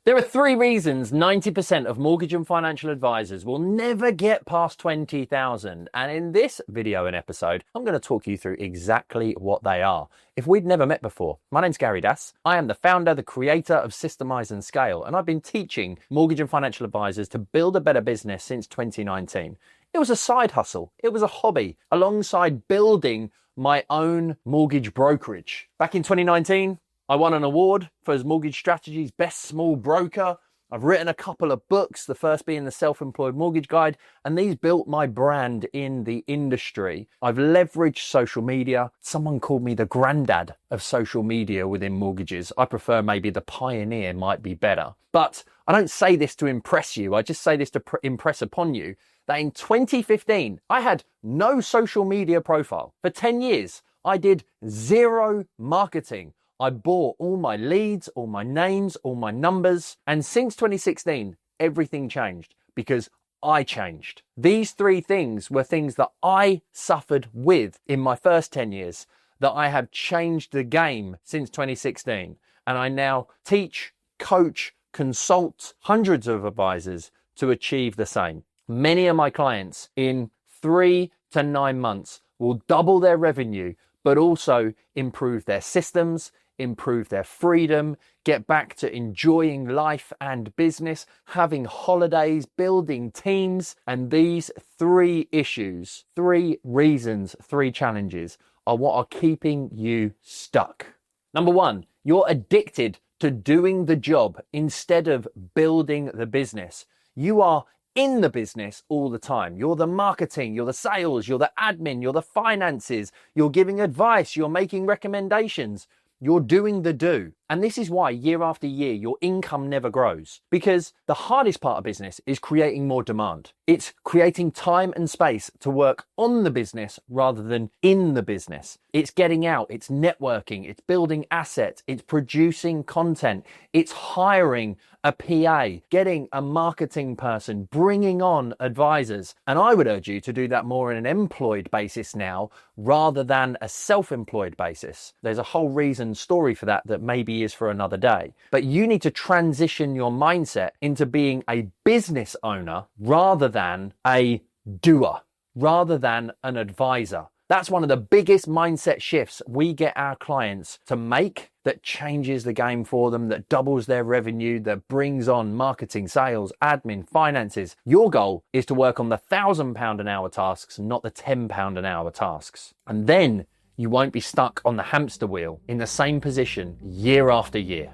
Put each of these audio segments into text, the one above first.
There are 3 reasons 90% of mortgage and financial advisors will never get past 20,000. And in this video and episode, I'm going to talk you through exactly what they are. If we'd never met before, my name's Gary Das. I am the founder, the creator of Systemize and Scale, and I've been teaching mortgage and financial advisors to build a better business since 2019. It was a side hustle. It was a hobby alongside building my own mortgage brokerage. Back in 2019, I won an award for Mortgage Strategy's Best Small Broker. I've written a couple of books, the first being the Self-Employed Mortgage Guide, and these built my brand in the industry. I've leveraged social media. Someone called me the granddad of social media within mortgages. I prefer maybe the pioneer might be better. But I don't say this to impress you. I just say this to impress upon you that in 2015, I had no social media profile. For 10 years, I did zero marketing. I bought all my leads, all my names, all my numbers. And since 2016, everything changed because I changed. These 3 things were things that I suffered with in my first 10 years, that I have changed the game since 2016. And I now teach, coach, consult hundreds of advisors to achieve the same. Many of my clients in 3 to 9 months will double their revenue, but also improve their systems, improve their freedom, get back to enjoying life and business, having holidays, building teams. And these 3 issues, 3 reasons, 3 challenges are what are keeping you stuck. Number 1, you're addicted to doing the job instead of building the business. You are in the business all the time. You're the marketing, you're the sales, you're the admin, you're the finances, you're giving advice, you're making recommendations. You're doing the do. And this is why year after year, your income never grows. Because the hardest part of business is creating more demand. It's creating time and space to work on the business rather than in the business. It's getting out, it's networking, it's building assets, it's producing content, it's hiring a PA, getting a marketing person, bringing on advisors. And I would urge you to do that more on an employed basis now rather than a self-employed basis. There's a whole story for that maybe is for another day. But you need to transition your mindset into being a business owner rather than a doer, rather than an advisor. That's one of the biggest mindset shifts we get our clients to make that changes the game for them, that doubles their revenue, that brings on marketing, sales, admin, finances. Your goal is to work on the £1,000 an hour tasks, not the £10 an hour tasks. And then you won't be stuck on the hamster wheel in the same position year after year.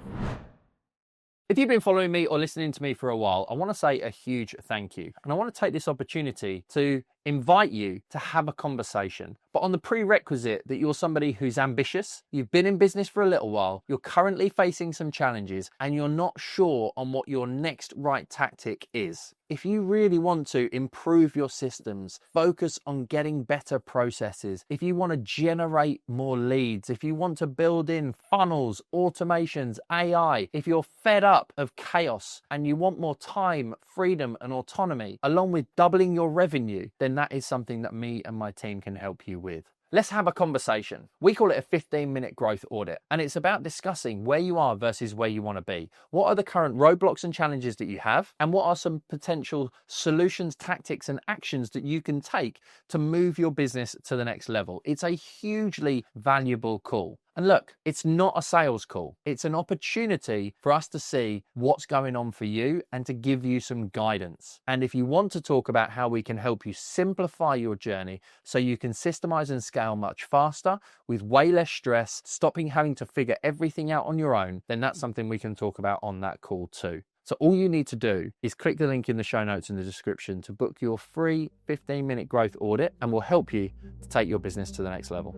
If you've been following me or listening to me for a while, I want to say a huge thank you. And I want to take this opportunity to invite you to have a conversation, but on the prerequisite that you're somebody who's ambitious, you've been in business for a little while, you're currently facing some challenges, and you're not sure on what your next right tactic is. If you really want to improve your systems, focus on getting better processes, if you want to generate more leads, if you want to build in funnels, automations, AI, if you're fed up of chaos and you want more time, freedom, and autonomy, along with doubling your revenue, then that is something that me and my team can help you with. Let's have a conversation. We call it a 15-minute growth audit, and it's about discussing where you are versus where you want to be. What are the current roadblocks and challenges that you have, and what are some potential solutions, tactics, and actions that you can take to move your business to the next level? It's a hugely valuable call. And look, it's not a sales call. It's an opportunity for us to see what's going on for you and to give you some guidance. And if you want to talk about how we can help you simplify your journey so you can systemize and scale much faster with way less stress, stopping having to figure everything out on your own, then that's something we can talk about on that call too. So all you need to do is click the link in the show notes in the description to book your free 15-minute growth audit, and we'll help you to take your business to the next level.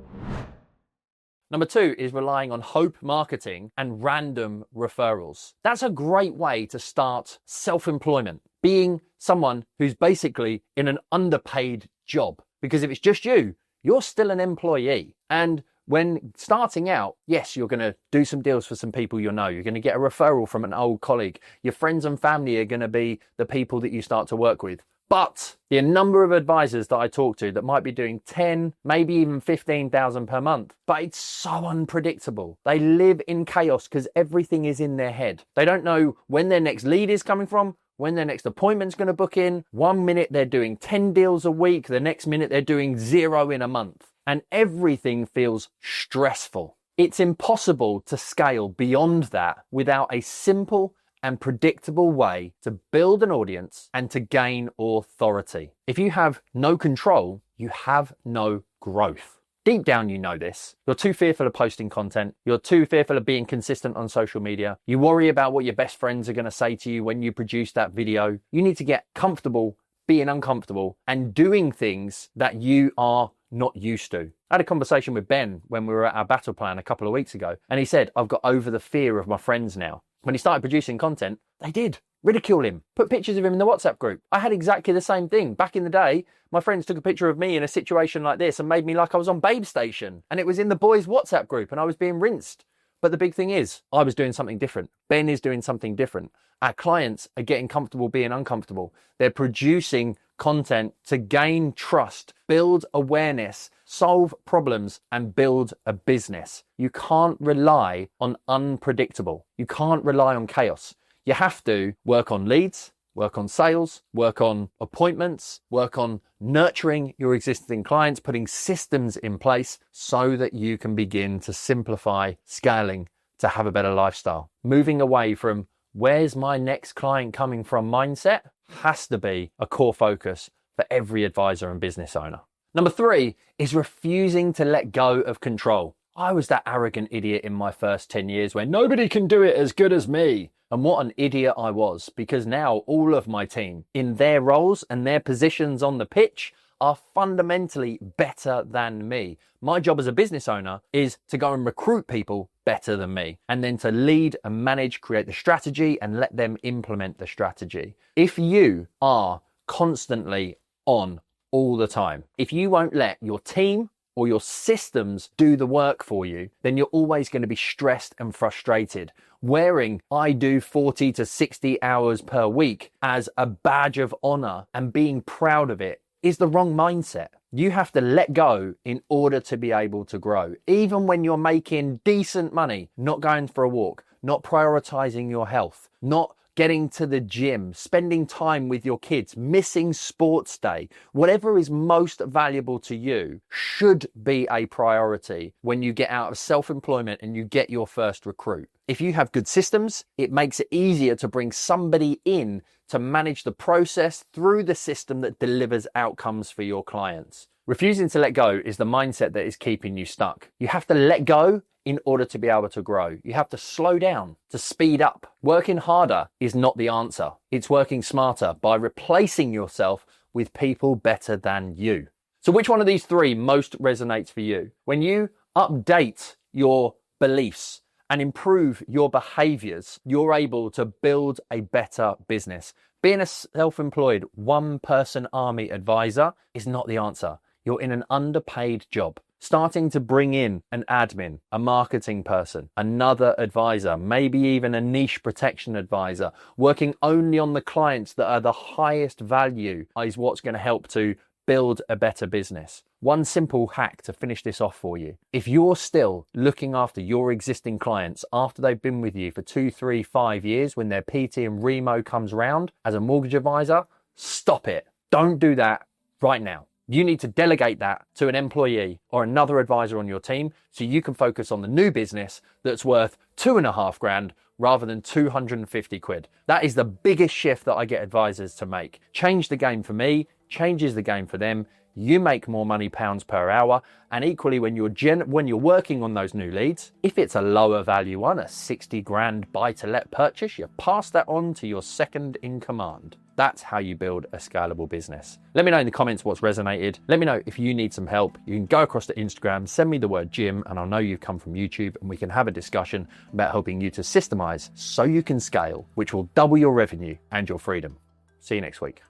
Number 2 is relying on hope marketing and random referrals. That's a great way to start self-employment, being someone who's basically in an underpaid job. Because if it's just you, you're still an employee. And when starting out, yes, you're going to do some deals for some people you know. You're going to get a referral from an old colleague. Your friends and family are going to be the people that you start to work with. But the number of advisors that I talk to that might be doing 10, maybe even 15,000 per month, but it's so unpredictable. They live in chaos because everything is in their head. They don't know when their next lead is coming from, when their next appointment's going to book in. 1 minute they're doing 10 deals a week, the next minute they're doing 0 in a month. And everything feels stressful. It's impossible to scale beyond that without a simple and predictable way to build an audience and to gain authority. If you have no control, you have no growth. Deep down, you know this. You're too fearful of posting content. You're too fearful of being consistent on social media. You worry about what your best friends are going to say to you when you produce that video. You need to get comfortable being uncomfortable and doing things that you are not used to. I had a conversation with Ben when we were at our battle plan a couple of weeks ago, and he said, I've got over the fear of my friends now. When he started producing content, they did ridicule him, put pictures of him in the WhatsApp group. I had exactly the same thing. Back in the day, my friends took a picture of me in a situation like this and made me like I was on Babe Station. And it was in the boys' WhatsApp group and I was being rinsed. But the big thing is, I was doing something different. Ben is doing something different. Our clients are getting comfortable being uncomfortable. They're producing content to gain trust, build awareness, solve problems, and build a business. You can't rely on unpredictable. You can't rely on chaos. You have to work on leads, work on sales, work on appointments, work on nurturing your existing clients, putting systems in place so that you can begin to simplify scaling to have a better lifestyle. Moving away from where's my next client coming from mindset has to be a core focus for every advisor and business owner. Number 3 is refusing to let go of control. I was that arrogant idiot in my first 10 years where nobody can do it as good as me. And what an idiot I was, because now all of my team in their roles and their positions on the pitch are fundamentally better than me. My job as a business owner is to go and recruit people better than me, and then to lead and manage, create the strategy and let them implement the strategy. If you are constantly on all the time, if you won't let your team or your systems do the work for you, then you're always going to be stressed and frustrated. Wearing I do 40 to 60 hours per week as a badge of honor and being proud of it is the wrong mindset. You have to let go in order to be able to grow. Even when you're making decent money, not going for a walk, not prioritizing your health, not getting to the gym, spending time with your kids, missing sports day, whatever is most valuable to you should be a priority when you get out of self-employment and you get your first recruit. If you have good systems, it makes it easier to bring somebody in to manage the process through the system that delivers outcomes for your clients. Refusing to let go is the mindset that is keeping you stuck. You have to let go in order to be able to grow. You have to slow down to speed up. Working harder is not the answer. It's working smarter by replacing yourself with people better than you. So which one of these 3 most resonates for you? When you update your beliefs and improve your behaviors, you're able to build a better business. Being a self-employed one-person army advisor is not the answer. You're in an underpaid job. Starting to bring in an admin, a marketing person, another advisor, maybe even a niche protection advisor, working only on the clients that are the highest value is what's going to help to build a better business. One simple hack to finish this off for you. If you're still looking after your existing clients after they've been with you for 2, 3, 5 years, when their PT and Remo comes round as a mortgage advisor, stop it. Don't do that right now. You need to delegate that to an employee or another advisor on your team so you can focus on the new business that's worth 2.5 grand rather than 250 quid. That is the biggest shift that I get advisors to make. Change the game for me, changes the game for them. You make more money pounds per hour, and equally when you're working on those new leads, if it's a lower value one, a 60 grand buy to let purchase, you pass that on to your second in command. That's how you build a scalable business. Let me know in the comments what's resonated. Let me know if you need some help. You can go across to Instagram, send me the word Jim, and I'll know you've come from YouTube, and we can have a discussion about helping you to systemize so you can scale, which will double your revenue and your freedom. See you next week.